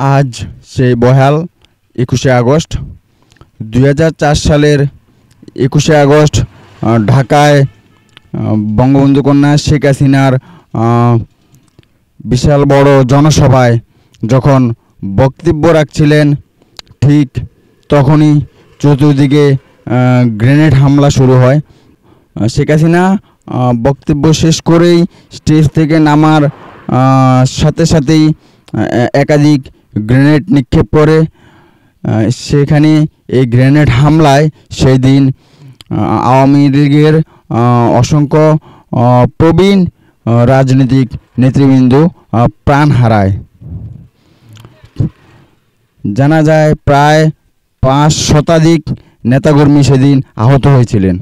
আজ সেই বহাল 21শে আগস্ট 2004 সালের 21শে আগস্ট ঢাকায় বঙ্গবন্ধু কন্যা শেখ হাসিনার বিশাল বড় জনসভায় যখন বক্তব্য রাখছিলেন, ঠিক তখনই চতুর্দিকে গ্রেনেড হামলা শুরু হয়। শেখ হাসিনা বক্তব্য শেষ করেই স্টেজ থেকে নামার সাথে সাথেই একাধিক গ্রেনেড নিক্ষেপ করে। সেখানে এই গ্রেনেড হামলায় সেই দিন আওয়ামী লীগের অসংখ্য প্রবীণ রাজনৈতিক নেতৃবৃন্দ প্রাণ হারায়। জানা যায় প্রায় 5 শতাধিক নেতাকর্মী সেদিন আহত হয়েছিলেন।